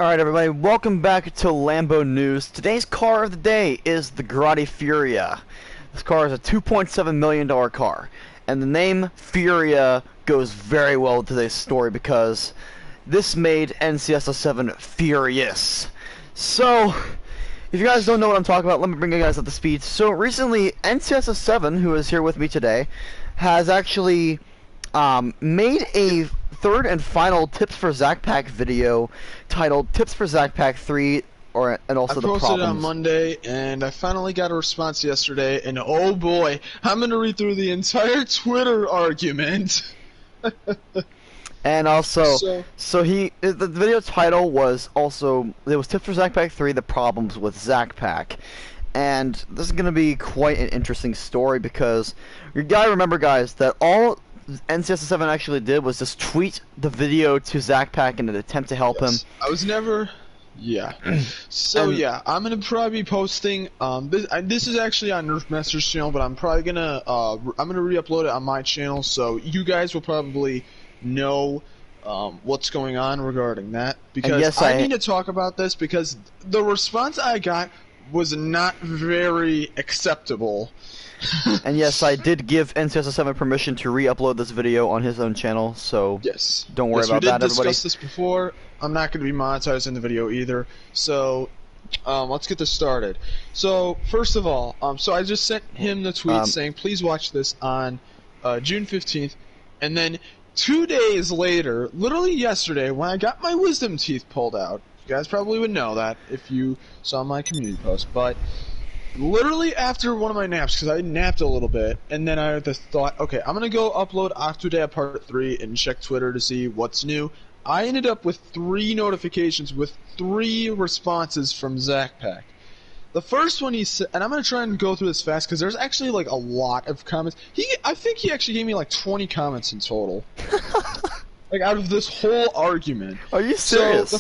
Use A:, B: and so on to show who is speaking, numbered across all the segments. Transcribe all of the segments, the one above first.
A: Alright everybody, welcome back to Lambo News. Today's car of the day is the Grotti Furia. This car is a $2.7 million car. And the name Furia goes very well with today's story because this made NCSO7 furious. So, if you guys don't know what I'm talking about, let me bring you guys up to speed. So recently, NCSO7, who is here with me today, has actually made a third and final Tips for ZacPak video titled Tips for ZacPak 3 and also the problems.
B: I posted it on Monday and I finally got a response yesterday, and oh boy, I'm going to read through the entire Twitter argument.
A: And also, the video title was Tips for ZacPak 3, the problems with ZacPak. And this is going to be quite an interesting story because you gotta remember, guys, that all NCSO7 actually did was just tweet the video to ZacPak in an attempt to help him.
B: I was never... Yeah. So yeah, I'm gonna probably be posting. This is actually on Nerfmaster's channel, but I'm probably gonna re-upload it on my channel, so you guys will probably know what's going on regarding that. Because
A: yes,
B: I need to talk about this because the response I got was not very acceptable.
A: And yes, I did give NCSO7 permission to re-upload this video on his own channel, so
B: yes,
A: don't worry about that, everybody.
B: We did discuss this before. I'm not going to be monetized in the video either, so let's get this started. So first of all, so I just sent him the tweet saying, please watch this on June 15th, and then 2 days later, literally yesterday, when I got my wisdom teeth pulled out, you guys probably would know that if you saw my community post, but literally after one of my naps, because I napped a little bit, and then I had the thought, okay, I'm going to go upload Octodad Part 3 and check Twitter to see what's new. I ended up with 3 notifications with 3 responses from ZacPak. The first one he said, and I'm going to try and go through this fast because there's actually like a lot of comments. I think he actually gave me like 20 comments in total. Like out of this whole argument.
A: Are you serious?
B: So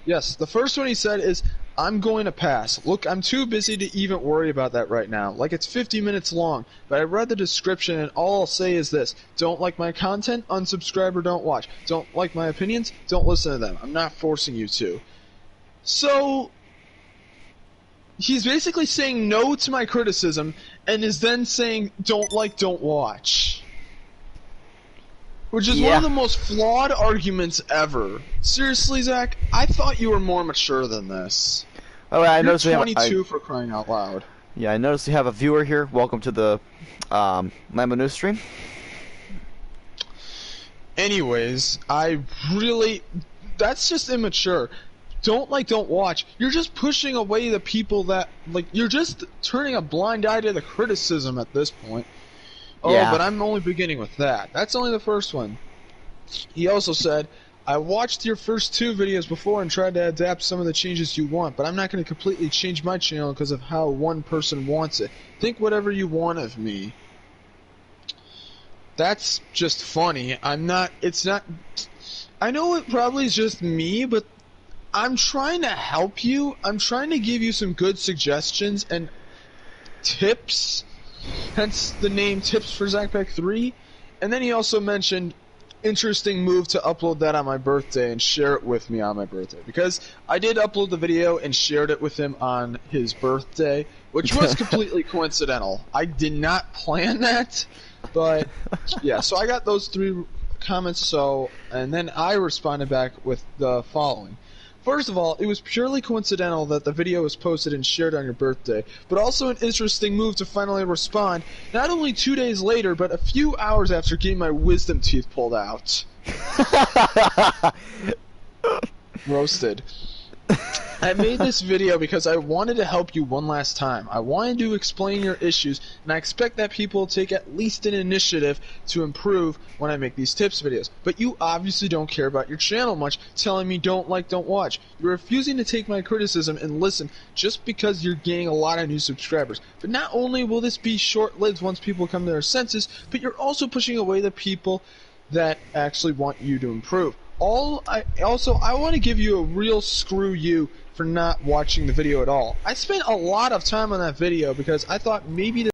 B: yes, the first one he said is, I'm going to pass. Look, I'm too busy to even worry about that right now. Like, it's 50 minutes long, but I read the description and all I'll say is this. Don't like my content? Unsubscribe or don't watch. Don't like my opinions? Don't listen to them. I'm not forcing you to. So, he's basically saying no to my criticism and is then saying don't like, don't watch. Which is one of the most flawed arguments ever. Seriously, Zach, I thought you were more mature than this.
A: Oh, I noticed
B: You're 22 for crying out loud.
A: Yeah, I noticed you have a viewer here. Welcome to the Lambo News stream.
B: Anyways, that's just immature. Don't like, don't watch. You're just pushing away the people that, like, you're just turning a blind eye to the criticism at this point. Oh,
A: yeah.
B: But I'm only beginning with that. That's only the first one. He also said, I watched your first 2 videos before and tried to adapt some of the changes you want, but I'm not going to completely change my channel because of how one person wants it. Think whatever you want of me. That's just funny. I know it probably is just me, but I'm trying to help you. I'm trying to give you some good suggestions and tips. Hence the name Tips for ZacPak 3. And then he also mentioned, interesting move to upload that on my birthday and share it with me on my birthday. Because I did upload the video and shared it with him on his birthday, which was completely coincidental. I did not plan that, but yeah, so I got those 3 comments, and then I responded back with the following. First of all, it was purely coincidental that the video was posted and shared on your birthday, but also an interesting move to finally respond, not only 2 days later, but a few hours after getting my wisdom teeth pulled out. Roasted. I made this video because I wanted to help you one last time. I wanted to explain your issues, and I expect that people will take at least an initiative to improve when I make these tips videos. But you obviously don't care about your channel much, telling me don't like, don't watch. You're refusing to take my criticism and listen just because you're gaining a lot of new subscribers. But not only will this be short-lived once people come to their senses, but you're also pushing away the people that actually want you to improve. I want to give you a real screw you for not watching the video at all. I spent a lot of time on that video because I thought maybe this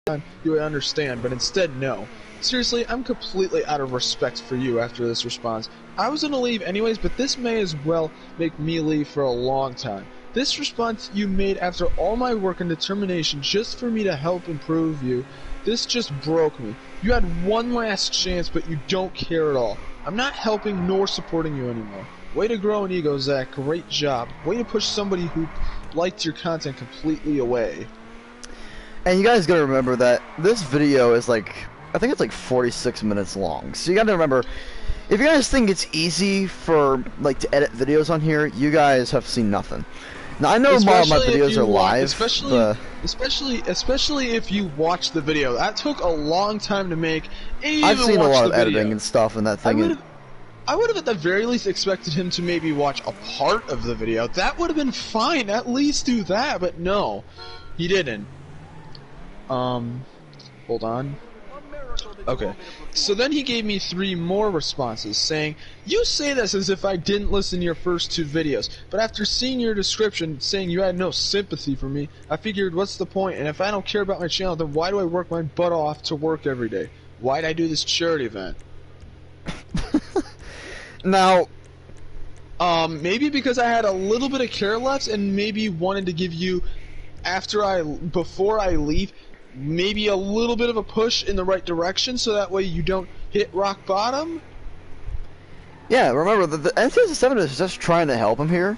B: time you would understand, but instead no. Seriously, I'm completely out of respect for you after this response. I was gonna leave anyways, but this may as well make me leave for a long time. This response you made after all my work and determination just for me to help improve you, this just broke me. You had one last chance, but you don't care at all. I'm not helping nor supporting you anymore. Way to grow an ego, Zach. Great job. Way to push somebody who liked your content completely away.
A: And you guys gotta remember that this video is like, I think it's like 46 minutes long. So you gotta remember, if you guys think it's easy for like to edit videos on here, you guys have seen nothing. Now I know a lot of my videos are live,
B: especially if you watch the video. That took a long time to make.
A: I've seen a lot of editing and stuff in that thing.
B: I would have at the very least expected him to maybe watch a part of the video. That would have been fine. At least do that, but no, he didn't. Hold on. Okay, so then he gave me 3 more responses saying, you say this as if I didn't listen to your first 2 videos, but after seeing your description saying you had no sympathy for me, I figured what's the point, and if I don't care about my channel, then why do I work my butt off to work every day? Why'd I do this charity event?
A: Now,
B: maybe because I had a little bit of care left and maybe wanted to give you, before I leave, maybe a little bit of a push in the right direction so that way you don't hit rock bottom?
A: Yeah, remember, the NCS7 is just trying to help him here.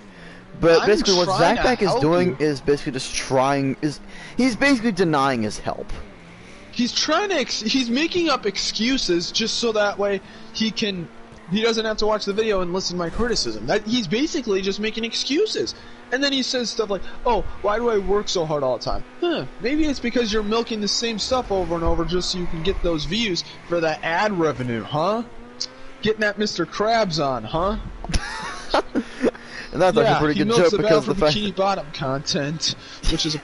A: But basically what ZacPak is doing is basically just he's basically denying his help.
B: He's trying to, he's making up excuses just so that way he doesn't have to watch the video and listen to my criticism. He's basically just making excuses. And then he says stuff like, oh, why do I work so hard all the time? Maybe it's because you're milking the same stuff over and over just so you can get those views for that ad revenue, huh? Getting that Mr. Krabs on, huh?
A: And that's a pretty good joke because of the fact
B: bikini bottom content, which is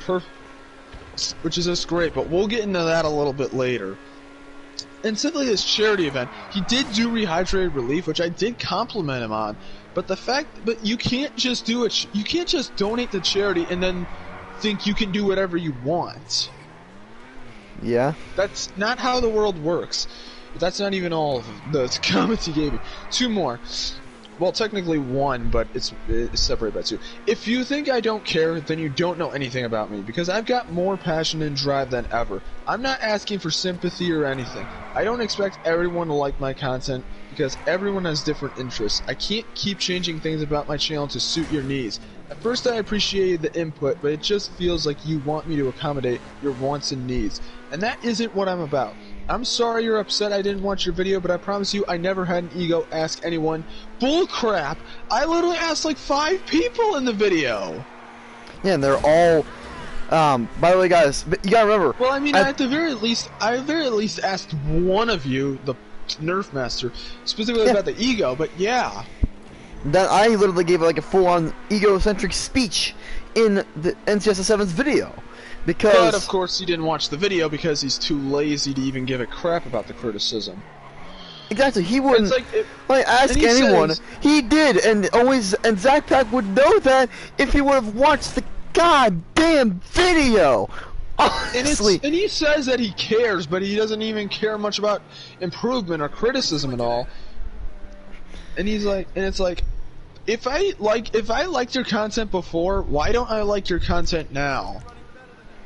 B: just great, but we'll get into that a little bit later. And simply this charity event, he did do rehydrated relief, which I did compliment him on. But you can't just do it. You can't just donate to charity and then think you can do whatever you want.
A: Yeah.
B: That's not how the world works. But that's not even all of the comments he gave me. 2 more. Well, technically 1, but it's separated by 2. If you think I don't care, then you don't know anything about me, because I've got more passion and drive than ever. I'm not asking for sympathy or anything. I don't expect everyone to like my content, because everyone has different interests. I can't keep changing things about my channel to suit your needs. At first I appreciated the input, but it just feels like you want me to accommodate your wants and needs. And that isn't what I'm about. I'm sorry you're upset I didn't watch your video, but I promise you I never had an ego ask anyone. Bull crap! I literally asked like 5 people in the video!
A: Yeah, and they're all... by the way, guys, you gotta remember...
B: Well, I mean, at the very least, I asked one of you, the Nerf Master, specifically about the ego, but yeah.
A: That I literally gave like a full-on egocentric speech in the NCS7's video. Because...
B: But, of course, he didn't watch the video because he's too lazy to even give a crap about the criticism.
A: Exactly, he wouldn't ask anyone. He did, and ZacPak would know that if he would have watched the goddamn video. Honestly.
B: And he says that he cares, but he doesn't even care much about improvement or criticism at all. And he's like, and it's like, if I liked your content before, why don't I like your content now?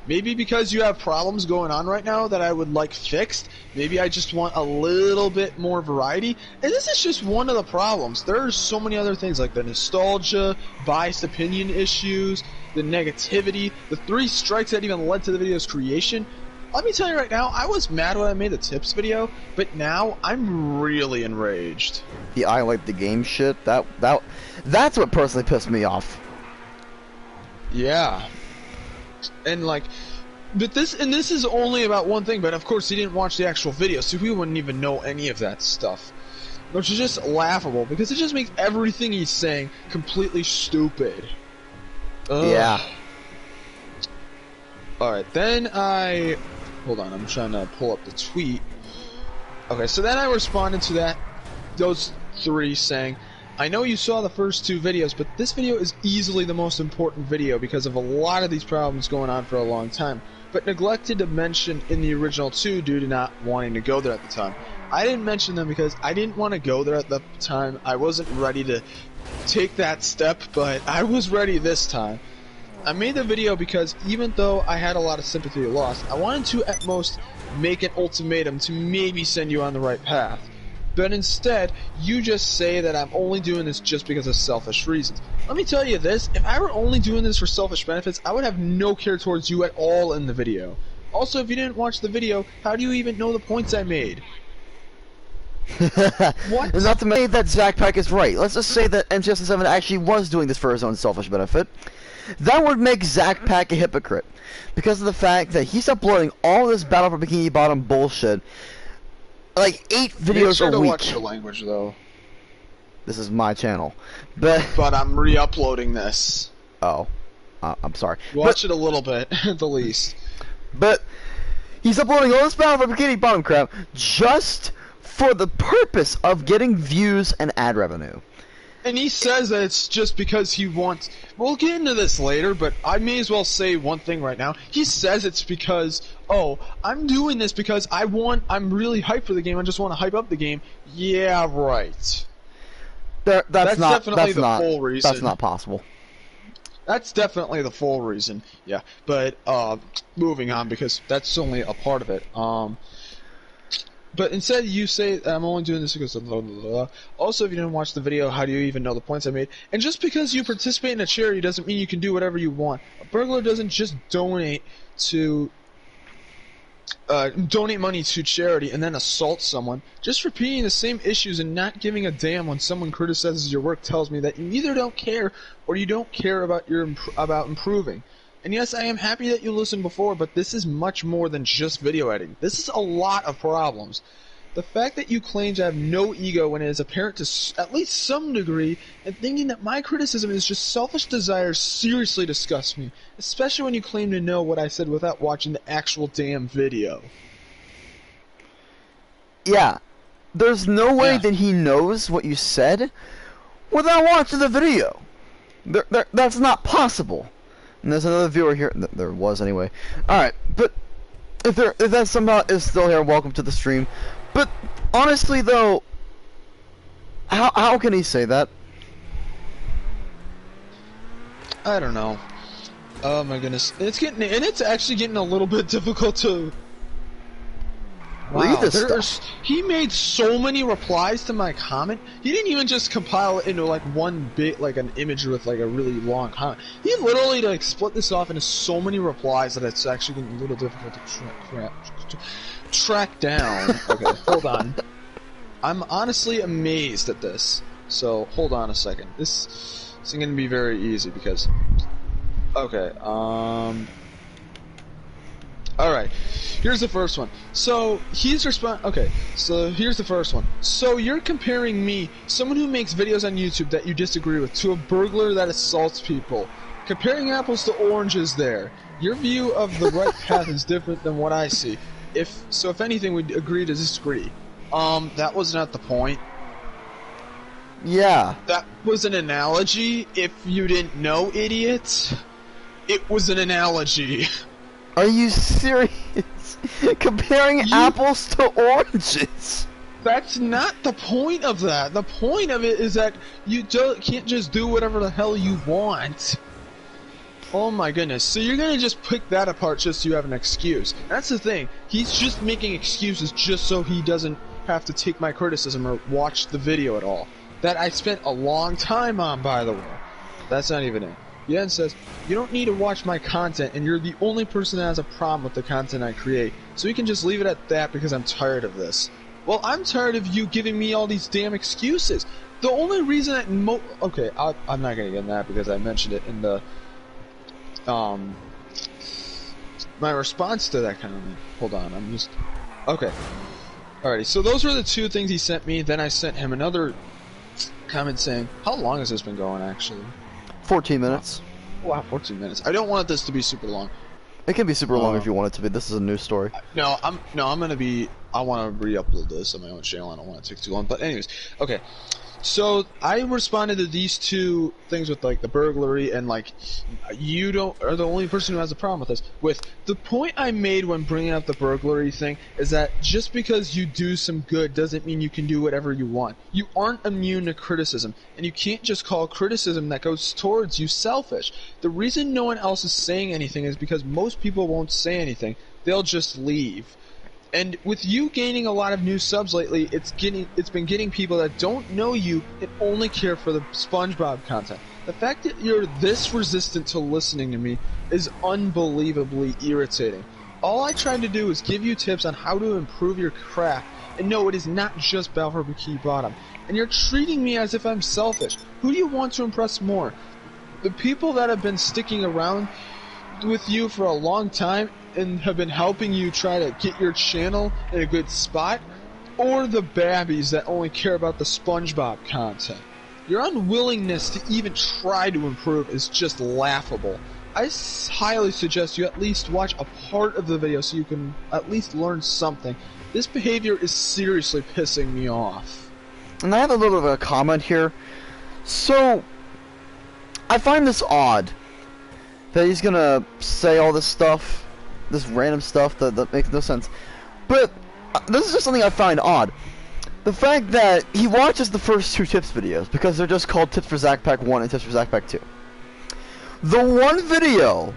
B: Maybe because you have problems going on right now that I would like fixed. Maybe I just want a little bit more variety. And this is just one of the problems. There are so many other things like the nostalgia, biased opinion issues, the negativity, the 3 strikes that even led to the video's creation. Let me tell you right now, I was mad when I made the tips video, but now I'm really enraged.
A: The I like the game shit, that's what personally pissed me off.
B: Yeah. And like, but this is only about one thing, but of course he didn't watch the actual video, so he wouldn't even know any of that stuff. Which is just laughable, because it just makes everything he's saying completely stupid. Ugh.
A: Yeah.
B: Alright, then hold on, I'm trying to pull up the tweet. Okay, so then I responded to those 3 saying, I know you saw the first 2 videos, but this video is easily the most important video because of a lot of these problems going on for a long time. but neglected to mention in the original 2 due to not wanting to go there at the time. I didn't mention them because I didn't want to go there at the time. I wasn't ready to take that step, but I was ready this time. I made the video because even though I had a lot of sympathy lost, I wanted to at most make an ultimatum to maybe send you on the right path. But instead, you just say that I'm only doing this just because of selfish reasons. Let me tell you this, if I were only doing this for selfish benefits, I would have no care towards you at all in the video. Also, if you didn't watch the video, how do you even know the points I made? What?
A: Not to mention that ZacPak is right. Let's just say that MTS7 actually was doing this for his own selfish benefit. That would make ZacPak a hypocrite, because of the fact that he's uploading all this Battle for Bikini Bottom bullshit, like 8 videos
B: Make sure
A: a
B: to
A: week.
B: watch the language, though.
A: This is my channel, but
B: I'm re-uploading this.
A: oh, I'm sorry.
B: Watch it a little bit, at the least.
A: But he's uploading all this Battle for Bikini Bottom crap just for the purpose of getting views and ad revenue.
B: And he says that it's just because he wants... We'll get into this later, but I may as well say one thing right now. He says it's because, oh, I'm doing this because I'm really hyped for the game, I just want to hype up the game. Yeah, right.
A: That's
B: definitely the full reason.
A: That's not possible.
B: That's definitely the full reason, yeah. But, moving on, because that's only a part of it. But instead you say, I'm only doing this because blah, blah, blah. Also, if you didn't watch the video, how do you even know the points I made? And just because you participate in a charity doesn't mean you can do whatever you want. A burglar doesn't just donate money to charity and then assault someone. Just repeating the same issues and not giving a damn when someone criticizes your work tells me that you either don't care or you don't care about about improving. And yes, I am happy that you listened before, but this is much more than just video editing. This is a lot of problems. The fact that you claim to have no ego when it is apparent to at least some degree, and thinking that my criticism is just selfish desires seriously disgusts me, especially when you claim to know what I said without watching the actual damn video.
A: Yeah, there's no way that he knows what you said without watching the video. That's not possible. And there's another viewer here. There was anyway. Alright, but if that somehow is still here, welcome to the stream. But honestly though, how can he say that?
B: I don't know. Oh my goodness. It's actually getting a little bit difficult to
A: read this stuff.
B: He made so many replies to my comment. He didn't even just compile it into like one bit, like an image with like a really long comment. He literally like split this off into so many replies that it's actually getting a little difficult to track down. Okay, hold on. I'm honestly amazed at this. So hold on a second. This isn't going to be very easy because. Okay. Alright, here's the first one. So, okay, so here's the first one. So, you're comparing me, someone who makes videos on YouTube that you disagree with, to a burglar that assaults people. Comparing apples to oranges there. Your view of the right path is different than what I see. If anything, we'd agree to disagree. That was not the point.
A: Yeah.
B: That was an analogy. If you didn't know, idiots, it was an analogy.
A: Are you serious? Comparing apples to oranges?
B: That's not the point of that. The point of it is that you can't just do whatever the hell you want. Oh my goodness. So you're gonna just pick that apart just so you have an excuse. That's the thing. He's just making excuses just so he doesn't have to take my criticism or watch the video at all. That I spent a long time on, by the way. That's not even it. Yen says, you don't need to watch my content, and you're the only person that has a problem with the content I create, so you can just leave it at that because I'm tired of this. Well, I'm tired of you giving me all these damn excuses. The only reason that okay, I'm not gonna get in that because I mentioned it in the, my response to that comment. Hold on, okay. Alrighty, so those were the two things he sent me, then I sent him another comment saying, how long has this been going, actually?
A: 14 minutes.
B: Wow, 14 minutes. I don't want this to be super long.
A: It can be super long if you want it to be. This is a news story.
B: No, I want to re-upload this on my own channel. I don't want it to take too long. But anyways, okay. So I responded to these two things with like the burglary and like you are the only person who has a problem with this. With the point I made when bringing up the burglary thing is that just because you do some good doesn't mean you can do whatever you want. You aren't immune to criticism, and you can't just call criticism that goes towards you selfish. The reason no one else is saying anything is because most people won't say anything. They'll just leave. And with you gaining a lot of new subs lately, it's been getting people that don't know you and only care for the SpongeBob content. The fact that you're this resistant to listening to me is unbelievably irritating. All I tried to do is give you tips on how to improve your craft, and no, it is not just Balfour Bikini Bottom. And you're treating me as if I'm selfish. Who do you want to impress more? The people that have been sticking around with you for a long time and have been helping you try to get your channel in a good spot, or the babbies that only care about the SpongeBob content? Your unwillingness to even try to improve is just laughable. I highly suggest you at least watch a part of the video so you can at least learn something. This behavior is seriously pissing me off.
A: And I have a little bit of a comment here. So, I find this odd that he's gonna say all this stuff, this random stuff that makes no sense. But this is just something I find odd. The fact that he watches the first two tips videos because they're just called Tips for ZacPak 1 and Tips for ZacPak 2. The one video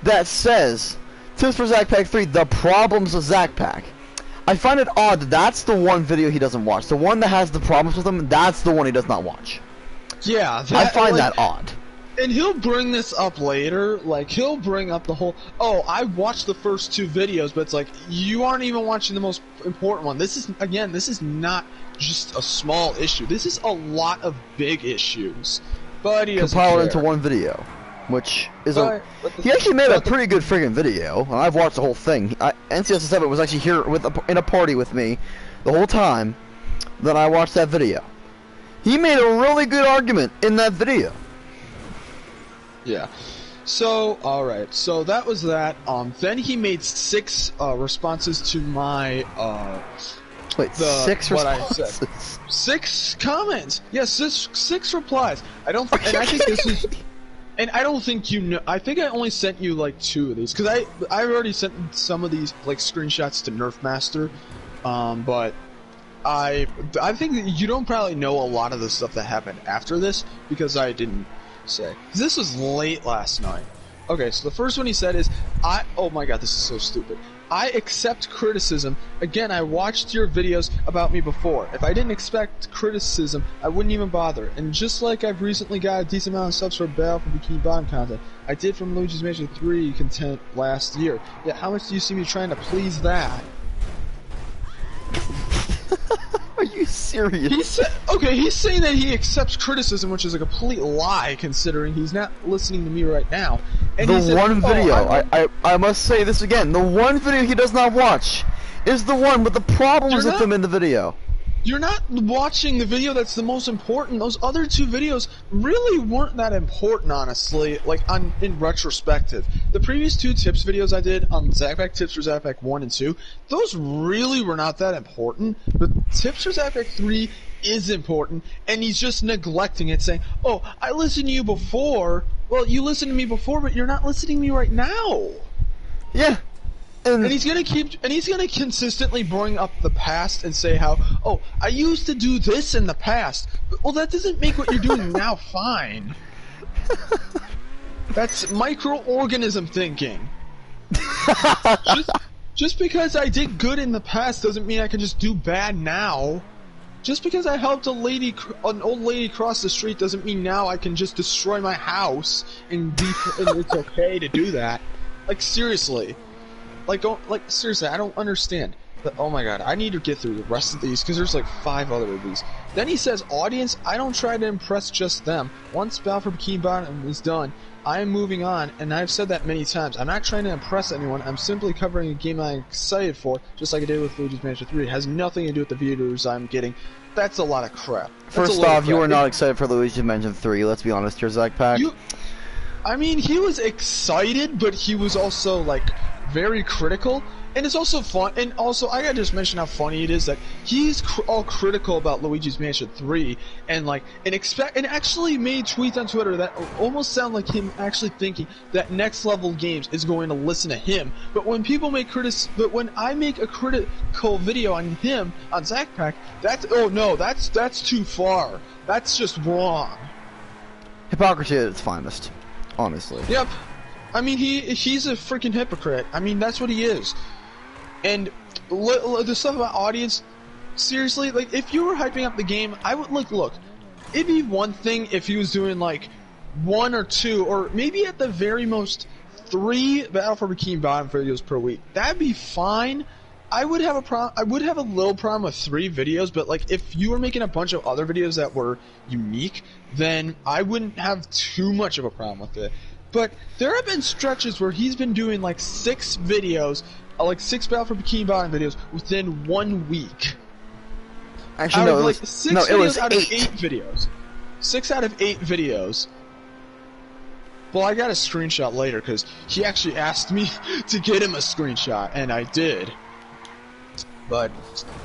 A: that says Tips for ZacPak 3, the problems with ZacPak, I find it odd that that's the one video he doesn't watch. The one that has the problems with him, that's the one he does not watch.
B: Yeah,
A: I find that odd.
B: And he'll bring this up later, like, he'll bring up the whole, oh, I watched the first two videos, but it's like, you aren't even watching the most important one. This is, again, this is not just a small issue. This is a lot of big issues. But he doesn't
A: compiled
B: care.
A: into one video, which is he actually made a pretty good friggin' video, and I've watched the whole thing. NCS7 was actually here in a party with me the whole time that I watched that video. He made a really good argument in that video.
B: Yeah. So, alright. So that was that. Then he made 6 responses to my,
A: Wait, 6
B: what
A: responses?
B: I said. 6 comments! Yes, 6 replies. I don't think, and I think this is, and I don't think you know, I think I only sent you like 2 of these, because I already sent some of these, like, screenshots to Nerfmaster, but I think that you don't probably know a lot of the stuff that happened after this, because I didn't say. This was late last night. Okay, so the first one he said is, oh my god, this is so stupid. I accept criticism. Again, I watched your videos about me before. If I didn't expect criticism, I wouldn't even bother. And just like I've recently got a decent amount of subs for Battle for Bikini Bottom content, I did from Luigi's Mansion 3 content last year. Yet how much do you see me trying to please that?
A: Are you serious?
B: He's saying that he accepts criticism, which is a complete lie, considering he's not listening to me right now. And
A: the
B: he said,
A: one video, I must say this again, the one video he does not watch is the one with the problems with him in the video.
B: You're not watching the video that's the most important. Those other 2 videos really weren't that important, honestly, like, in retrospective. The previous 2 tips videos I did on ZacPak Tips for ZacPak 1 and 2, those really were not that important, but Tips for ZacPak 3 is important, and he's just neglecting it, saying, oh, I listened to you before. Well, you listened to me before, but you're not listening to me right now.
A: Yeah.
B: And he's gonna consistently bring up the past and say how, oh, I used to do this in the past. Well, that doesn't make what you're doing now fine. That's microorganism thinking. Just because I did good in the past doesn't mean I can just do bad now. Just because I helped an old lady cross the street doesn't mean now I can just destroy my house and it's okay to do that. Like, seriously. Seriously, I don't understand. But, oh my god, I need to get through the rest of these, because there's like 5 other of these. Then he says, audience, I don't try to impress just them. Once Battle for Bikini Bottom is done, I am moving on, and I've said that many times. I'm not trying to impress anyone, I'm simply covering a game I'm excited for, just like I did with Luigi's Mansion 3. It has nothing to do with the viewers I'm getting. That's a lot of crap.
A: First off, you were not excited for Luigi's Mansion 3, let's be honest here, ZacPak.
B: I mean, he was excited, but he was also, like, very critical, and it's also fun. And also, I gotta just mention how funny it is that he's all critical about Luigi's Mansion 3, and actually made tweets on Twitter that almost sound like him actually thinking that Next Level Games is going to listen to him. But when when I make a critical video on him on ZacPak, that's too far. That's just wrong.
A: Hypocrisy at its finest, honestly.
B: Yep. I mean, he's a freaking hypocrite. I mean, that's what he is. And the stuff about audience, seriously, like, if you were hyping up the game, I would, like, look, it'd be one thing if he was doing, like, 1 or 2, or maybe at the very most 3 Battle for Bikini Bottom videos per week. That'd be fine. I would have a little problem with 3 videos, but, like, if you were making a bunch of other videos that were unique, then I wouldn't have too much of a problem with it. But there have been stretches where he's been doing like 6 videos, like 6 Battle for Bikini Bottom videos within 1 week.
A: Actually, no,
B: it was 8 videos. 6 out of 8 videos. Well, I got a screenshot later because he actually asked me to get him a screenshot, and I did. But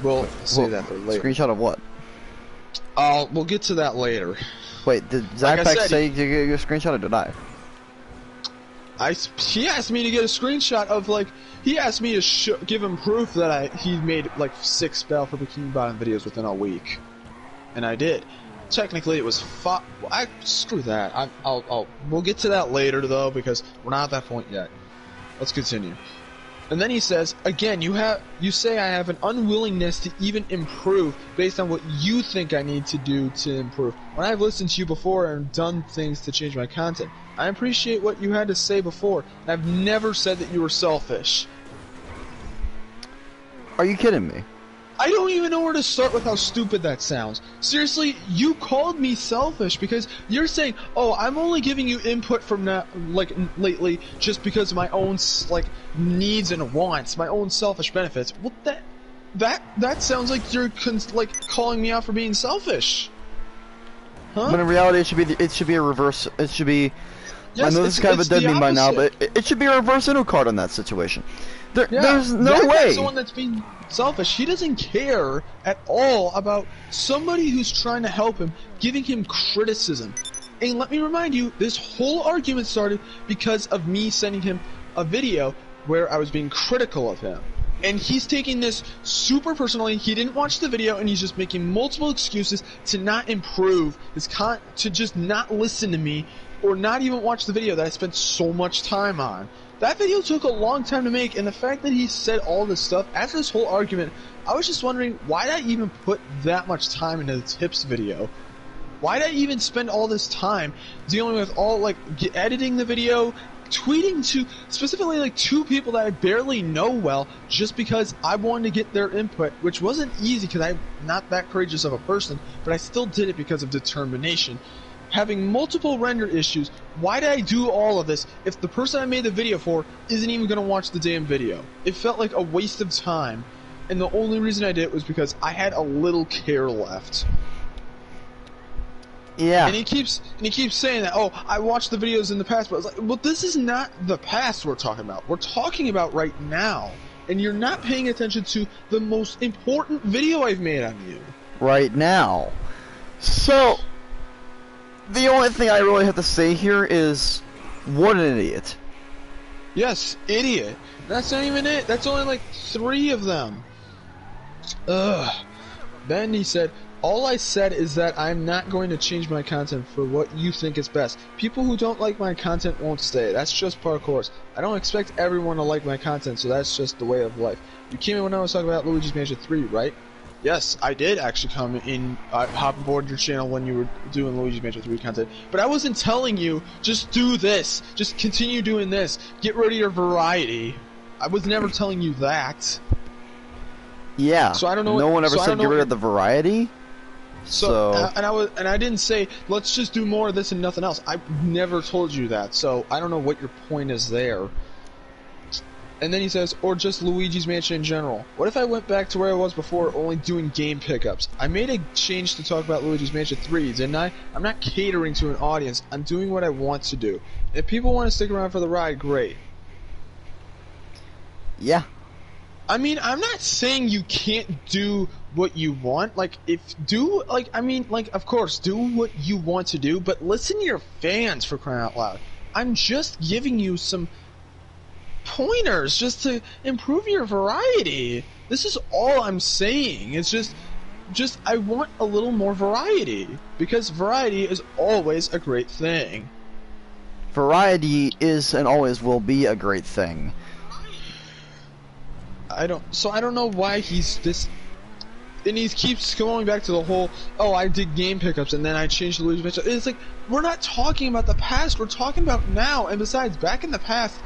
B: we'll say that for later.
A: Screenshot of what?
B: We'll get to that later.
A: Wait, did ZacPak say to get you a screenshot, or did I?
B: He asked me to get a screenshot of, like, he asked me to give him proof that he made like 6 Battle for Bikini Bottom videos within a week, and I did. Technically, it was screw that. We'll get to that later though, because we're not at that point yet. Let's continue. And then he says, again, you say I have an unwillingness to even improve based on what you think I need to do to improve. When I've listened to you before and done things to change my content, I appreciate what you had to say before, and I've never said that you were selfish.
A: Are you kidding me?
B: I don't even know where to start with how stupid that sounds. Seriously, you called me selfish because you're saying, "Oh, I'm only giving you input from lately just because of my own needs and wants, my own selfish benefits." Well, that sounds like you're calling me out for being selfish. Huh?
A: When in reality, it should be a reverse. It should be. Yes, I know this is kind of a dead meme by now, but it should be a reverse Uno card on that situation. There's no way.
B: That's the one that's being selfish. He doesn't care at all about somebody who's trying to help him, giving him criticism. And let me remind you, this whole argument started because of me sending him a video where I was being critical of him. And he's taking this super personally. He didn't watch the video, and he's just making multiple excuses to not improve to just not listen to me, or not even watch the video that I spent so much time on. That video took a long time to make, and the fact that he said all this stuff after this whole argument, I was just wondering, why did I even put that much time into the tips video? Why did I even spend all this time dealing with editing the video, tweeting to specifically 2 people that I barely know well, just because I wanted to get their input, which wasn't easy because I'm not that courageous of a person, but I still did it because of determination. Having multiple render issues, why did I do all of this if the person I made the video for isn't even going to watch the damn video? It felt like a waste of time, and the only reason I did it was because I had a little care left.
A: Yeah.
B: And he keeps saying that, oh, I watched the videos in the past, but I was like, well, this is not the past we're talking about. We're talking about right now, and you're not paying attention to the most important video I've made on you.
A: Right now. So, the only thing I really have to say here is, what an idiot.
B: Yes, idiot. That's not even it. That's only 3 of them. Ugh. Then he said, all I said is that I'm not going to change my content for what you think is best. People who don't like my content won't stay. That's just par course. I don't expect everyone to like my content, so that's just the way of life. You came in when I was talking about Luigi's Mansion 3, right? Yes, I did actually come in, hop aboard your channel when you were doing Luigi's Mansion 3 content. But I wasn't telling you, just do this. Just continue doing this. Get rid of your variety. I was never telling you that.
A: Yeah.
B: So I don't know.
A: No one ever said get rid of the variety.
B: So and I didn't say let's just do more of this and nothing else. I never told you that. So I don't know what your point is there. And then he says, or just Luigi's Mansion in general. What if I went back to where I was before, only doing game pickups? I made a change to talk about Luigi's Mansion 3, didn't I? I'm not catering to an audience. I'm doing what I want to do. If people want to stick around for the ride, great.
A: Yeah.
B: I mean, I'm not saying you can't do what you want. Like, of course, do what you want to do, but listen to your fans, for crying out loud. I'm just giving you some pointers just to improve your variety. This is all I'm saying. It's just I want a little more variety, because variety is always a great thing.
A: Variety is and always will be a great thing.
B: I don't know why he's this, and he keeps going back to the whole, oh, I did game pickups and then I changed the Luigi's Mansion. It's like, we're not talking about the past, we're talking about now. And besides, back in the past,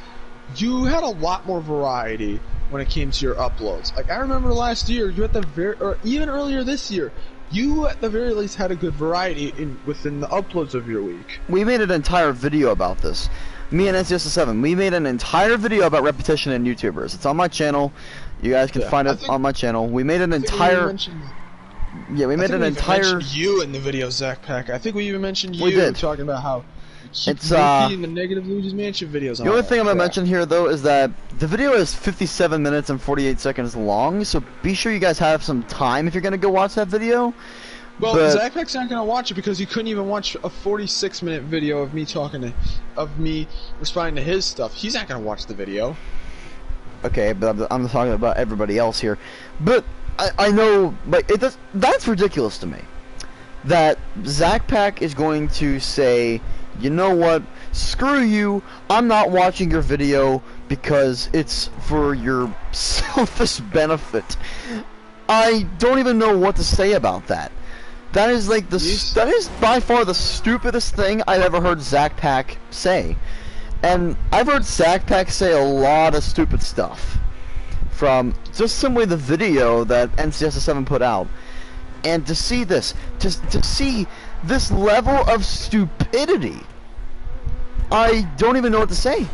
B: you had a lot more variety when it came to your uploads. Like, I remember last year, you at the or even earlier this year, you at the very least had a good variety within the uploads of your week.
A: We made an entire video about this. Me and NCS7, we made an entire video about repetition in YouTubers. It's on my channel. You guys can find it on my channel. We made an entire... Yeah, we made an entire...
B: mentioned you in the video, ZacPak. I think we even mentioned you.
A: We did.
B: Talking about how
A: it's
B: repeating the negative Luigi's Mansion videos.
A: The only thing I'm going to mention here, though, is that the video is 57 minutes and 48 seconds long, so be sure you guys have some time if you're going to go watch that video.
B: Well, ZacPak's not going to watch it because he couldn't even watch a 46-minute video of me responding to his stuff. He's not going to watch the video.
A: Okay, but I'm talking about everybody else here. But I know, like, that's ridiculous to me. That ZacPak is going to say, you know what, screw you, I'm not watching your video because it's for your selfish benefit. I don't even know what to say about that. That is like that is by far the stupidest thing I've ever heard ZacPak say. And I've heard ZacPak say a lot of stupid stuff from just simply the video that NCS7 put out. And to see this, to see this level of stupidity, I don't even know what to say.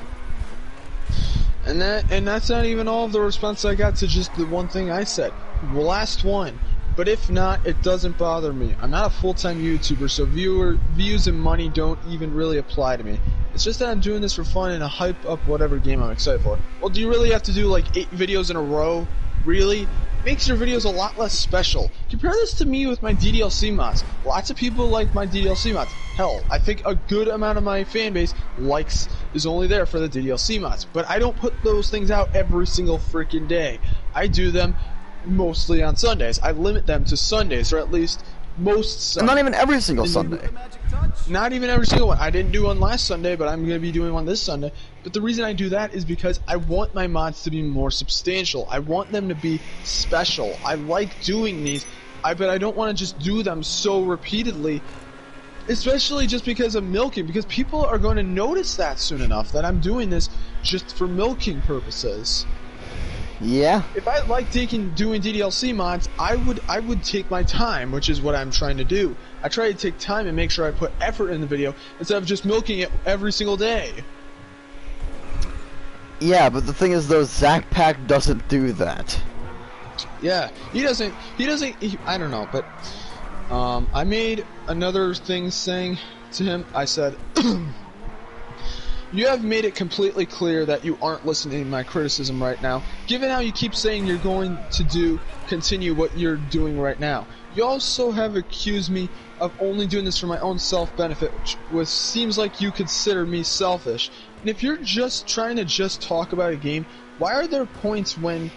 B: And that's not even all of the response I got to just the one thing I said. Last one. But if not, it doesn't bother me. I'm not a full-time YouTuber, so views and money don't even really apply to me. It's just that I'm doing this for fun and to hype up whatever game I'm excited for. Well, do you really have to do like 8 videos in a row? Really? Makes your videos a lot less special. Compare this to me with my DDLC mods. Lots of people like my DDLC mods. Hell, I think a good amount of my fan base is only there for the DDLC mods. But I don't put those things out every single freaking day. I do them mostly on Sundays. I limit them to Sundays, or at least most Sundays.
A: And not even every single Sunday.
B: Not even every single one. I didn't do one last Sunday, but I'm going to be doing one this Sunday. But the reason I do that is because I want my mods to be more substantial. I want them to be special. I like doing these, but I don't want to just do them so repeatedly, especially just because of milking, because people are going to notice that soon enough, that I'm doing this just for milking purposes.
A: Yeah.
B: If I like doing DDLC mods, I would take my time, which is what I'm trying to do. I try to take time and make sure I put effort in the video instead of just milking it every single day.
A: Yeah, but the thing is, though, ZacPak doesn't do that.
B: Yeah, he doesn't. I don't know, but I made another thing saying to him. I said, you have made it completely clear that you aren't listening to my criticism right now, given how you keep saying you're going to continue what you're doing right now. You also have accused me of only doing this for my own self-benefit, which seems like you consider me selfish. And if you're just trying to just talk about a game, why are there points when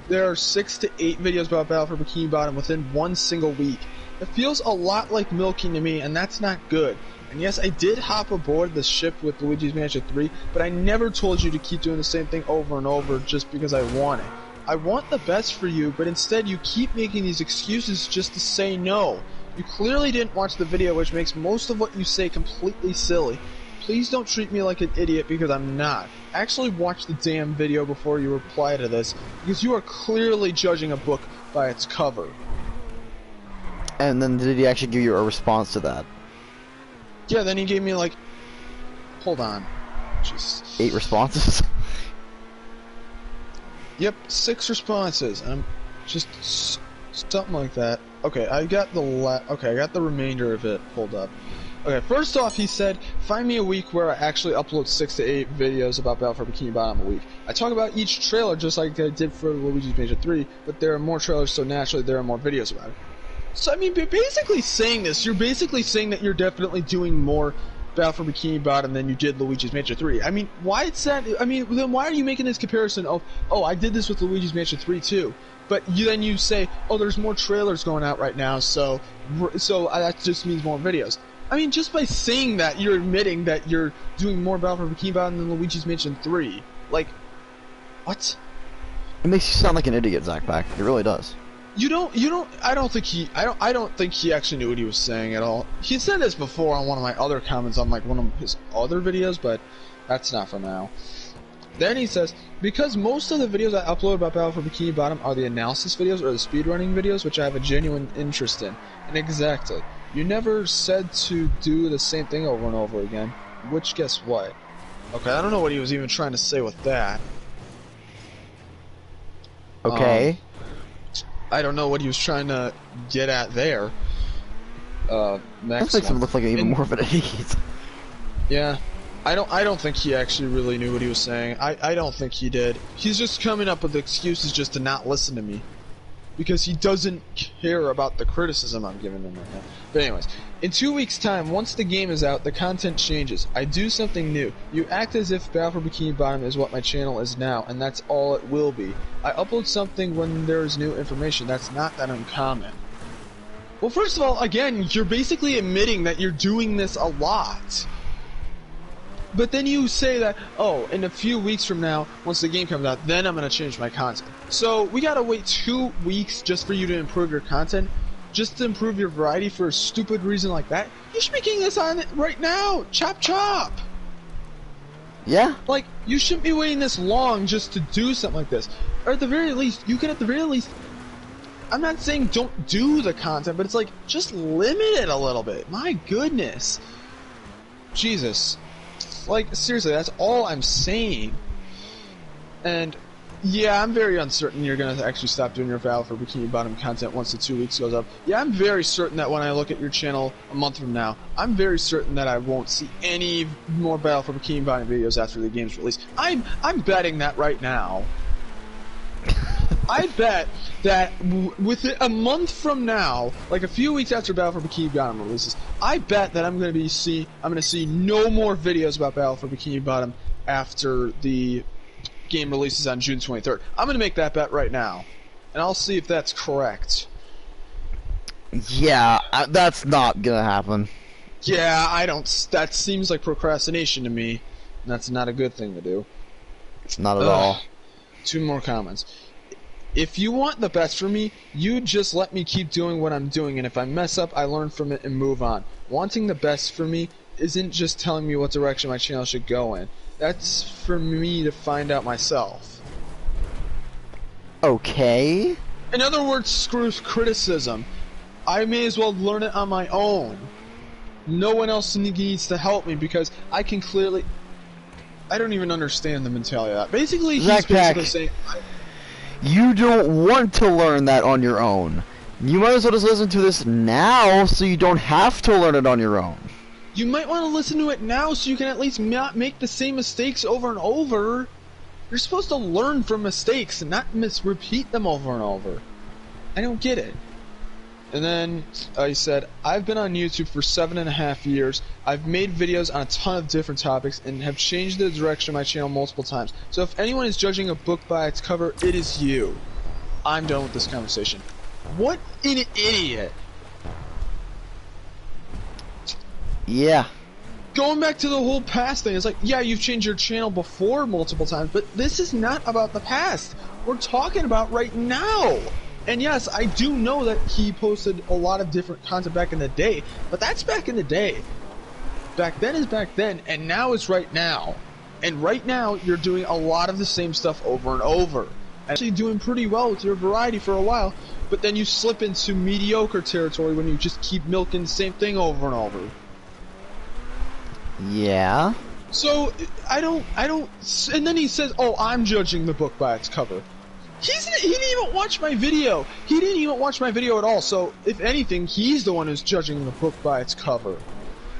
B: there are 6 to 8 videos about Battle for Bikini Bottom within one single week? It feels a lot like milking to me, and that's not good. And yes, I did hop aboard the ship with Luigi's Mansion 3, but I never told you to keep doing the same thing over and over just because I want it. I want the best for you, but instead you keep making these excuses just to say no. You clearly didn't watch the video, which makes most of what you say completely silly. Please don't treat me like an idiot, because I'm not. Actually watch the damn video before you reply to this, because you are clearly judging a book by its cover.
A: And then did he actually give you a response to that?
B: Yeah, then he gave me like... Hold on. Jeez.
A: 8 responses?
B: Yep, 6 responses. And I'm just... something like that. Okay, I got the remainder of it pulled up. Okay, first off, he said, find me a week where I actually upload 6 to 8 videos about Battle for Bikini Bottom a week. I talk about each trailer just like I did for Luigi's Mansion 3, but there are more trailers, so naturally there are more videos about it. So, I mean, basically saying this, you're basically saying that you're definitely doing more Battle for Bikini Bottom than you did Luigi's Mansion 3. I mean, why it's that? I mean, then why are you making this comparison of, oh, I did this with Luigi's Mansion 3 too? But then you say, oh, there's more trailers going out right now, so that just means more videos. I mean, just by saying that, you're admitting that you're doing more Battle for Bikini Bottom than Luigi's Mansion 3. Like, what?
A: It makes you sound like an idiot, ZacPak. It really does.
B: I don't think he actually knew what he was saying at all. He said this before on one of my other comments on, like, one of his other videos, but that's not for now. Then he says, because most of the videos I upload about Battle for Bikini Bottom are the analysis videos or the speedrunning videos, which I have a genuine interest in. And exactly. You never said to do the same thing over and over again. Which, guess what? Okay, I don't know what he was even trying to say with that.
A: Okay.
B: I don't know what he was trying to get at there.
A: That makes him look like even more of an idiot.
B: Yeah. I don't think he actually really knew what he was saying. I don't think he did. He's just coming up with excuses just to not listen to me. Because he doesn't care about the criticism I'm giving him right now. But anyways, in 2 weeks' time, once the game is out, the content changes. I do something new. You act as if Battle for Bikini Bottom is what my channel is now, and that's all it will be. I upload something when there is new information. That's not that uncommon. Well, first of all, again, you're basically admitting that you're doing this a lot. But then you say that, oh, in a few weeks from now, once the game comes out, then I'm going to change my content. So we got to wait 2 weeks just for you to improve your content, just to improve your variety for a stupid reason like that? You should be getting this on it right now. Chop chop.
A: Yeah.
B: Like, you shouldn't be waiting this long just to do something like this. Or at the very least, you can at the very least, I'm not saying don't do the content, but it's like, just limit it a little bit. My goodness. Jesus. Like, seriously, that's all I'm saying. And, yeah, I'm very uncertain you're going to actually stop doing your Battle for Bikini Bottom content once the 2 weeks goes up. Yeah, I'm very certain that when I look at your channel a month from now, I'm very certain that I won't see any more Battle for Bikini Bottom videos after the game's release. I'm betting that right now. I bet that a month from now, like a few weeks after Battle for Bikini Bottom releases, I bet that I'm going to see no more videos about Battle for Bikini Bottom after the game releases on June 23rd. I'm going to make that bet right now, and I'll see if that's correct.
A: Yeah, that's not going to happen.
B: Yeah, I don't. That seems like procrastination to me, and that's not a good thing to do.
A: It's not at all.
B: 2 more comments. If you want the best for me, you just let me keep doing what I'm doing, and if I mess up, I learn from it and move on. Wanting the best for me isn't just telling me what direction my channel should go in. That's for me to find out myself.
A: Okay.
B: In other words, screw criticism. I may as well learn it on my own. No one else needs to help me because I can clearly... I don't even understand the mentality of that. Basically, he's basically saying...
A: You don't want to learn that on your own. You might as well just listen to this now so you don't have to learn it on your own.
B: You might want to listen to it now so you can at least not make the same mistakes over and over. You're supposed to learn from mistakes and not repeat them over and over. I don't get it. And then he said, I've been on YouTube for 7.5 years. I've made videos on a ton of different topics and have changed the direction of my channel multiple times. So if anyone is judging a book by its cover, it is you. I'm done with this conversation. What an idiot.
A: Yeah.
B: Going back to the whole past thing, it's like, yeah, you've changed your channel before multiple times, but this is not about the past. We're talking about right now. And yes, I do know that he posted a lot of different content back in the day, but that's back in the day. Back then is back then, and now is right now. And right now, you're doing a lot of the same stuff over and over. Actually doing pretty well with your variety for a while, but then you slip into mediocre territory when you just keep milking the same thing over and over.
A: Yeah.
B: So, I don't, and then he says, oh, I'm judging the book by its cover. He didn't even watch my video. He didn't even watch my video at all. So, if anything, he's the one who's judging the book by its cover.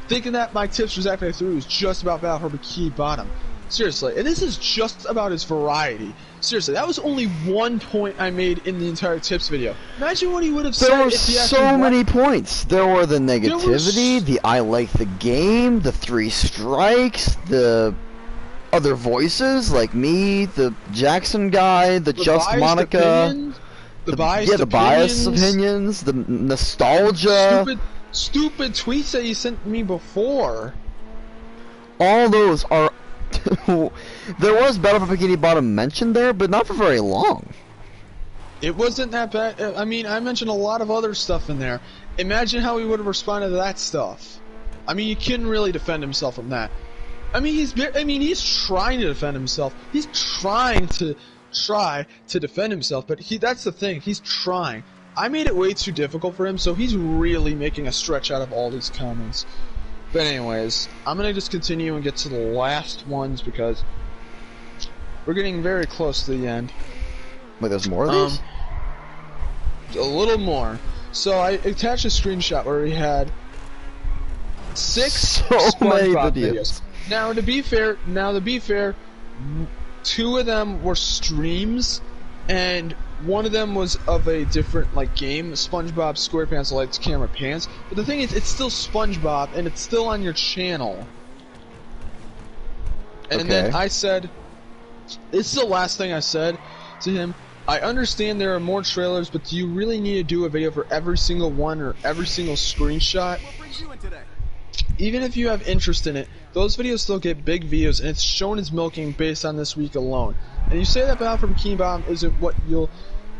B: thinking that my tips for ZacPak 3 was just about Battle for Bikini Bottom. Seriously, and this is just about his variety. Seriously, that was only one point I made in the entire tips video. Imagine what he would have said
A: There were
B: if he
A: so many points. There were the negativity,
B: was...
A: the I like the game, the 3 strikes, the other voices like me, the Jackson guy, the Just Monica,
B: the biased
A: opinions, the nostalgia,
B: stupid tweets that you sent me before.
A: All those are. There was Battle for Bikini Bottom mentioned there, but not for very long.
B: It wasn't that bad. I mean, I mentioned a lot of other stuff in there. Imagine how he would have responded to that stuff. I mean, you couldn't really defend himself from that. I mean, he's trying to defend himself. He's trying to defend himself, but that's the thing. He's trying. I made it way too difficult for him, so he's really making a stretch out of all these comments. But anyways, I'm gonna just continue and get to the last ones because we're getting very close to the end.
A: Wait, there's more of these?
B: A little more. So I attached a screenshot where we had 6 SpongeBob videos. Now to be fair, 2 of them were streams, and one of them was of a different game, SpongeBob SquarePants Lights Camera Pants. But the thing is, it's still SpongeBob, and it's still on your channel. And then I said, this is the last thing I said to him. I understand there are more trailers, but do you really need to do a video for every single one or every single screenshot?
C: What brings you in today?
B: Even if you have interest in it, those videos still get big views, and it's shown as milking based on this week alone. And you say that Battle for Bikini Bottom isn't what you'll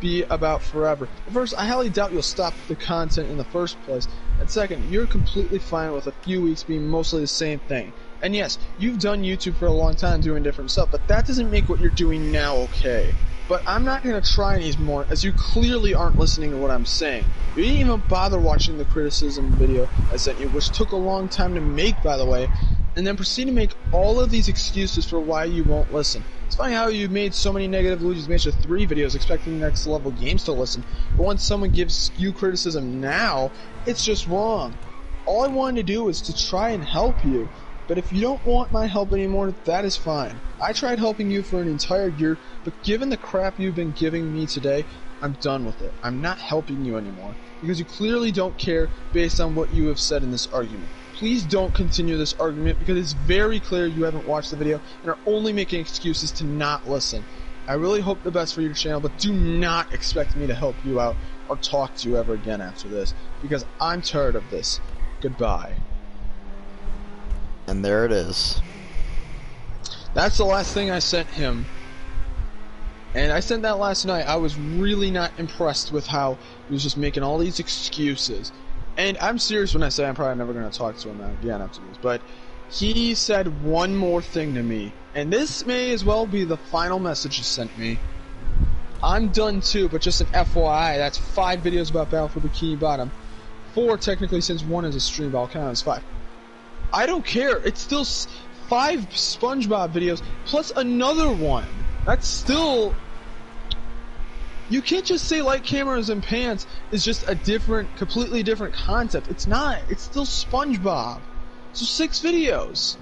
B: be about forever. First, I highly doubt you'll stop the content in the first place. And second, you're completely fine with a few weeks being mostly the same thing. And yes, you've done YouTube for a long time doing different stuff, but that doesn't make what you're doing now okay. But I'm not going to try anymore, as you clearly aren't listening to what I'm saying. You didn't even bother watching the criticism video I sent you, which took a long time to make, by the way, and then proceed to make all of these excuses for why you won't listen. It's funny how you made so many negative Luigi's Mansion 3 videos expecting next level games to listen, but when someone gives you criticism now, it's just wrong. All I wanted to do was to try and help you, but if you don't want my help anymore, that is fine. I tried helping you for an entire year, but given the crap you've been giving me today, I'm done with it. I'm not helping you anymore, because you clearly don't care based on what you have said in this argument. Please don't continue this argument, because it's very clear you haven't watched the video and are only making excuses to not listen. I really hope the best for your channel, but do not expect me to help you out or talk to you ever again after this, because I'm tired of this. Goodbye.
A: And there it is.
B: That's the last thing I sent him. And I sent that last night. I was really not impressed with how he was just making all these excuses. And I'm serious when I say I'm probably never going to talk to him again after this. But he said one more thing to me. And this may as well be the final message he sent me. I'm done too, but just an FYI, that's 5 videos about Battle for Bikini Bottom. 4 technically, since 1 is a stream, but I'll count it as 5. I don't care. It's still 5 SpongeBob videos plus another one. That's still... You can't just say light cameras and pants is just a completely different concept. It's not. It's still SpongeBob. So 6 videos.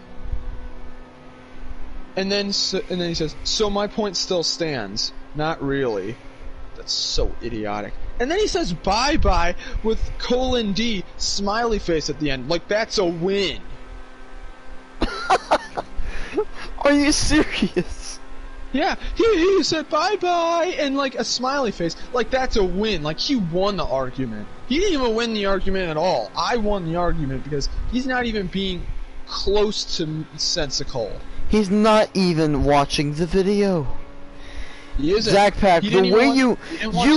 B: And then he says, so my point still stands. Not really. That's so idiotic. And then he says bye-bye with :D smiley face at the end. Like that's a win.
A: Are you serious?
B: Yeah, he said bye-bye and like a smiley face. Like that's a win. Like he won the argument. He didn't even win the argument at all. I won the argument because he's not even being close to sensical.
A: He's not even watching the video.
B: He isn't.
A: ZacPak, the way you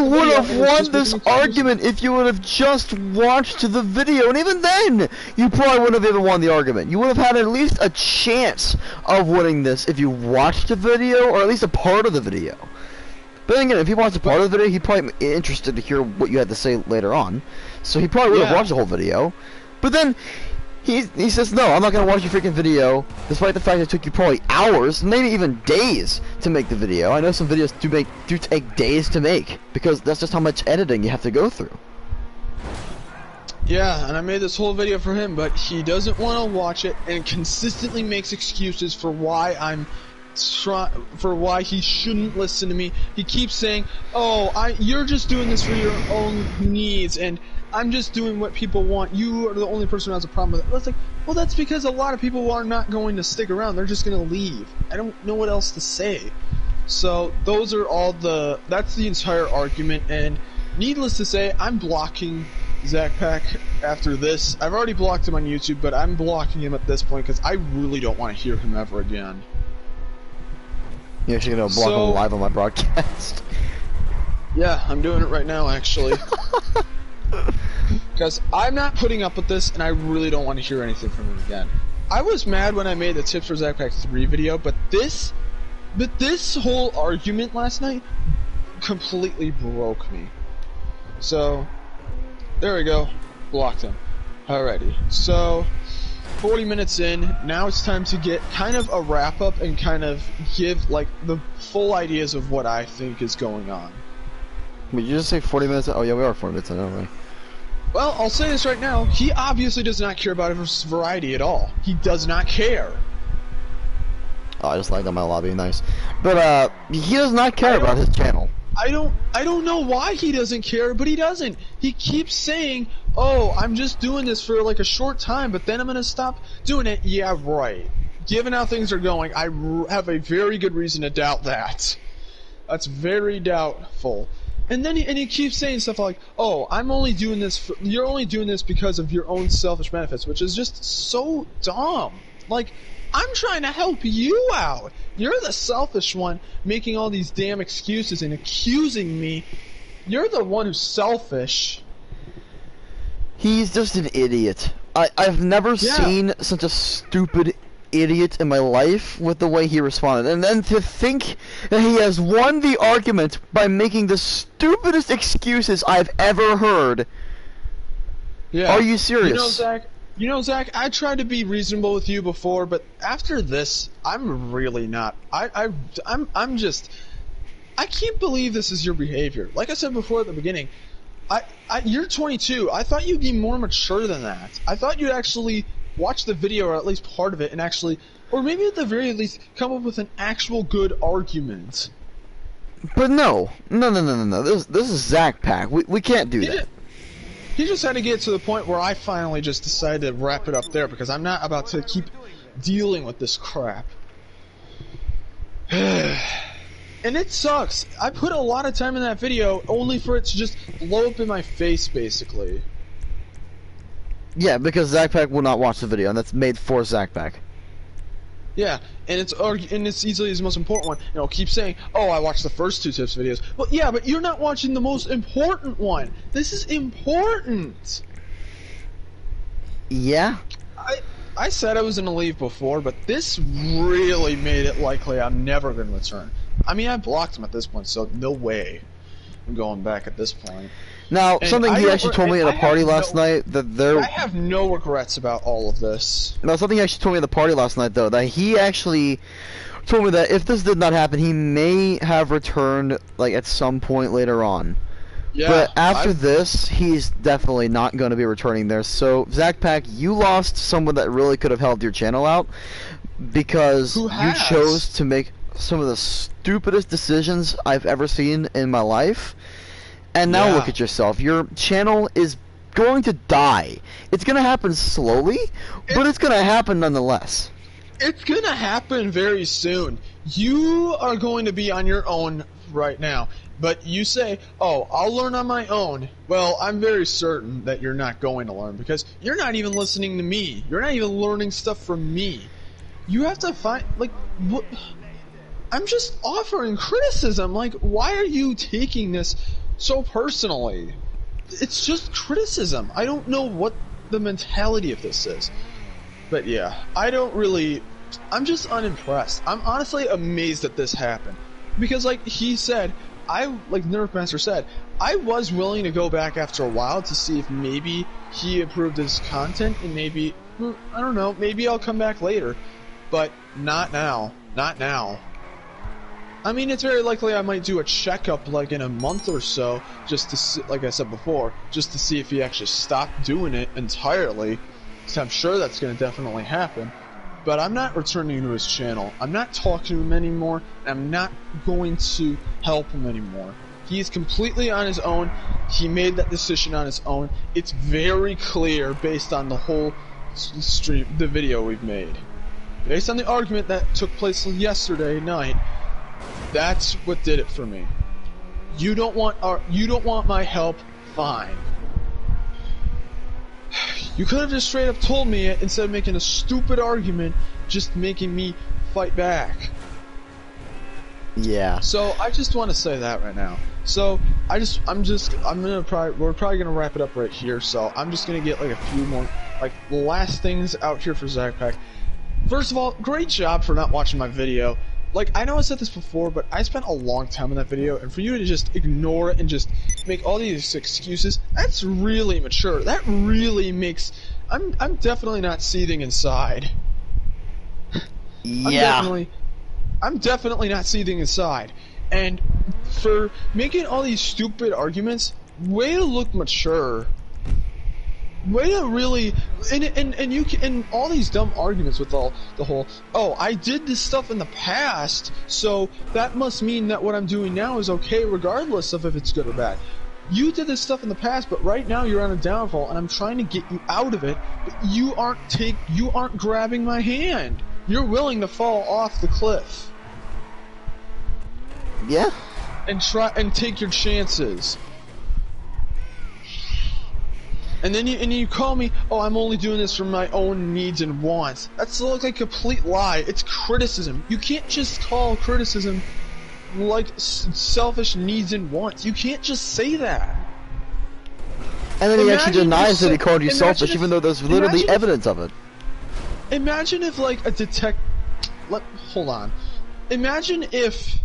A: would have won this argument if you would have just watched the video, and even then, you probably wouldn't have even won the argument. You would have had at least a chance of winning this if you watched the video, or at least a part of the video. But then again, if he watched a part of the video, he'd probably be interested to hear what you had to say later on. So he probably would have watched the whole video. But then, he says, no, I'm not going to watch your freaking video, despite the fact it took you probably hours, maybe even days, to make the video. I know some videos do take days to make, because that's just how much editing you have to go through.
B: Yeah, and I made this whole video for him, but he doesn't want to watch it and consistently makes excuses for why for why he shouldn't listen to me. He keeps saying, "Oh, you're just doing this for your own needs, and I'm just doing what people want. You are the only person who has a problem with it." I was like, well, that's because a lot of people are not going to stick around. They're just going to leave. I don't know what else to say. So those are that's the entire argument, and needless to say, I'm blocking ZacPak after this. I've already blocked him on YouTube, but I'm blocking him at this point because I really don't want to hear him ever again.
A: You're actually gonna block him live on my broadcast.
B: Yeah, I'm doing it right now, actually. Because I'm not putting up with this, and I really don't want to hear anything from him again. I was mad when I made the Tips for ZacPak 3 video, but this whole argument last night completely broke me. So, there we go. Blocked him. Alrighty. So, 40 minutes in, now it's time to get kind of a wrap-up and kind of give, like, the full ideas of what I think is going on.
A: Wait, you just say 40 minutes? Oh yeah, we are 40 minutes in, aren't we?
B: Well, I'll say this right now. He obviously does not care about his variety at all. He does not care.
A: Oh, I just lagged on my lobby, nice. But, he does not care about his channel.
B: I don't know why he doesn't care, but he doesn't. He keeps saying, "Oh, I'm just doing this for like a short time, but then I'm gonna stop doing it." Yeah, right. Given how things are going, I have a very good reason to doubt that. That's very doubtful. And then he keeps saying stuff like, "Oh, I'm only doing this. You're only doing this because of your own selfish benefits," which is just so dumb. Like, I'm trying to help you out. You're the selfish one making all these damn excuses and accusing me. You're the one who's selfish.
A: He's just an idiot. I've never seen such a stupid idiot in my life with the way he responded. And then to think that he has won the argument by making the stupidest excuses I've ever heard.
B: Yeah.
A: Are you serious?
B: You know, Zach, I tried to be reasonable with you before, but after this, I'm really not. I'm just. I can't believe this is your behavior. Like I said before at the beginning, you're 22. I thought you'd be more mature than that. I thought you'd actually watch the video, or at least part of it, and actually, or maybe at the very least, come up with an actual good argument.
A: But no. This is ZacPak. We can't do that.
B: He just had to get to the point where I finally just decided to wrap it up there because I'm not about to keep dealing with this crap. And it sucks. I put a lot of time in that video only for it to just blow up in my face, basically.
A: Yeah, because ZacPak will not watch the video, and that's made for ZacPak.
B: Yeah, and it's easily the most important one. You know, keep saying, "Oh, I watched the first 2 tips videos." Well, yeah, but you're not watching the most important one. This is important.
A: Yeah.
B: I said I was gonna leave before, but this really made it likely I'm never gonna return. I mean, I blocked him at this point, so no way I'm going back at this point.
A: Now, something he actually told me at a party last night that there.
B: I have no regrets about all of this.
A: Now, something he actually told me at the party last night, though, that he actually told me that if this did not happen, he may have returned, like, at some point later on. Yeah, but after this, he's definitely not going to be returning there. So, ZacPak, you lost someone that really could have helped your channel out because you chose to make some of the stupidest decisions I've ever seen in my life. And now look at yourself. Your channel is going to die. It's going to happen slowly, but it's going to happen nonetheless.
B: It's going to happen very soon. You are going to be on your own right now. But you say, "Oh, I'll learn on my own." Well, I'm very certain that you're not going to learn because you're not even listening to me. You're not even learning stuff from me. You have to find, like, what? I'm just offering criticism. Like, why are you taking this so personally? It's just criticism. I don't know what the mentality of this is. But yeah, I'm just unimpressed. I'm honestly amazed that this happened. Because like he said, like Nerfmaster said, I was willing to go back after a while to see if maybe he improved his content and maybe, I don't know, maybe I'll come back later. But not now. Not now. I mean, it's very likely I might do a checkup like in a month or so, just to see, like I said before, just to see if he actually stopped doing it entirely. So I'm sure that's going to definitely happen. But I'm not returning to his channel. I'm not talking to him anymore. And I'm not going to help him anymore. He's completely on his own. He made that decision on his own. It's very clear based on the whole stream, the video we've made. Based on the argument that took place yesterday night, that's what did it for me. You don't want my help, fine. You could have just straight up told me it instead of making a stupid argument, just making me fight back.
A: Yeah.
B: So I just want to say that right now. So we're probably gonna wrap it up right here. So I'm just gonna get like a few more like last things out here for ZacPak. First of all, great job for not watching my video. Like, I know I said this before, but I spent a long time in that video, and for you to just ignore it and just make all these excuses, that's really mature. That really makes... I'm definitely not seething inside.
A: Yeah.
B: I'm definitely not seething inside. And for making all these stupid arguments, way to look mature. Way to really, and all these dumb arguments with the whole, oh, I did this stuff in the past, so that must mean that what I'm doing now is okay regardless of if it's good or bad. You did this stuff in the past, but right now you're on a downfall, and I'm trying to get you out of it, but you aren't grabbing my hand. You're willing to fall off the cliff.
A: Yeah.
B: And take your chances. And then you call me, oh, I'm only doing this for my own needs and wants. That's like a complete lie. It's criticism. You can't just call criticism like selfish needs and wants. You can't just say that.
A: And then he actually denies that he called you selfish, even though there's literally evidence of it.
B: Imagine if, like, hold on. Imagine if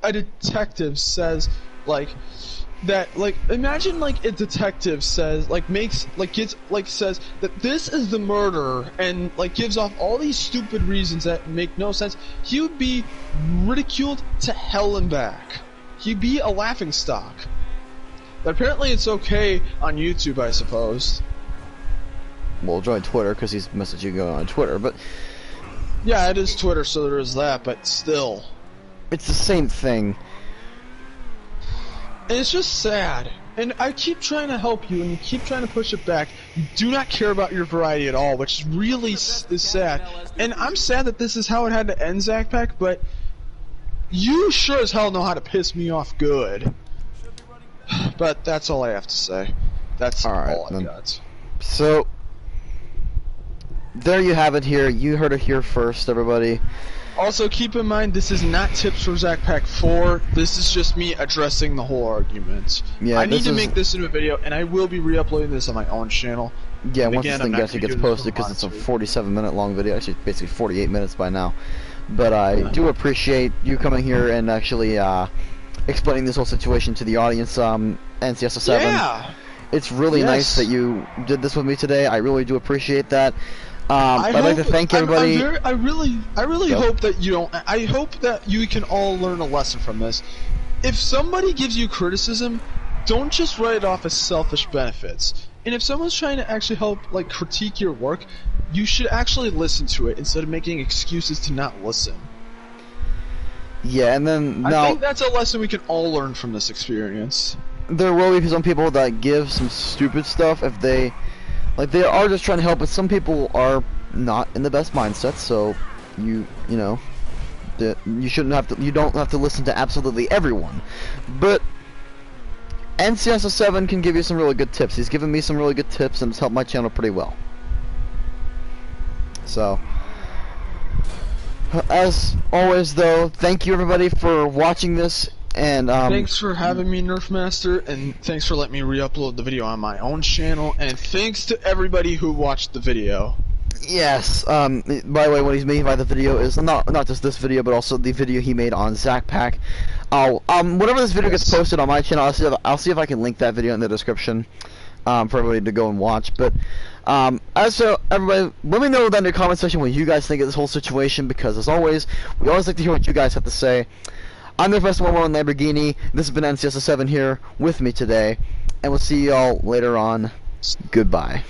B: a detective says, like... that, like, imagine, like, a detective says, like, says that this is the murderer and, like, gives off all these stupid reasons that make no sense. He would be ridiculed to hell and back. He'd be a laughingstock. But apparently it's okay on YouTube, I suppose.
A: Well, join Twitter, because he's messaging you on Twitter, but...
B: Yeah, it is Twitter, so there is that, but still.
A: It's the same thing.
B: And it's just sad. And I keep trying to help you, and you keep trying to push it back. You do not care about your variety at all, which really is sad. And I'm sad that this is how it had to end, ZacPak, but you sure as hell know how to piss me off good. But that's all I have to say. That's all I got.
A: So, there you have it here. You heard it here first, everybody.
B: Also, keep in mind, this is not tips for ZacPak 4. This is just me addressing the whole argument. Yeah, I need to make this into a video, and I will be re-uploading this on my own channel.
A: Yeah, once this thing actually gets posted, because it's a 47-minute long video. Actually, basically 48 minutes by now. But I do appreciate you coming here and actually explaining this whole situation to the audience. NCSO7.
B: Yeah.
A: It's really nice that you did this with me today. I really do appreciate that. I'd like to thank everybody.
B: I really hope that you don't. I hope that you can all learn a lesson from this. If somebody gives you criticism, don't just write it off as selfish benefits. And if someone's trying to actually help, like, critique your work, you should actually listen to it instead of making excuses to not listen.
A: Yeah, and then now,
B: I think that's a lesson we can all learn from this experience.
A: There will be some people that give some stupid stuff if they. Like, they are just trying to help, but some people are not in the best mindset, so you know, you shouldn't have to, you don't have to listen to absolutely everyone. But NCSO7 can give you some really good tips. He's given me some really good tips, and it's helped my channel pretty well. So, as always, though, thank you everybody for watching this. And
B: thanks for having me, Nerfmaster, and thanks for letting me re-upload the video on my own channel, and thanks to everybody who watched the video.
A: Yes, by the way, what he's making by the video is not just this video, but also the video he made on ZacPak. Whenever this video gets posted on my channel, I'll see if I can link that video in the description for everybody to go and watch. But so everybody, let me know down in the comment section what you guys think of this whole situation, because as always, we always like to hear what you guys have to say. I'm the Professor 111 Lamborghini. This has been NCS7 here with me today, and we'll see y'all later on. Goodbye.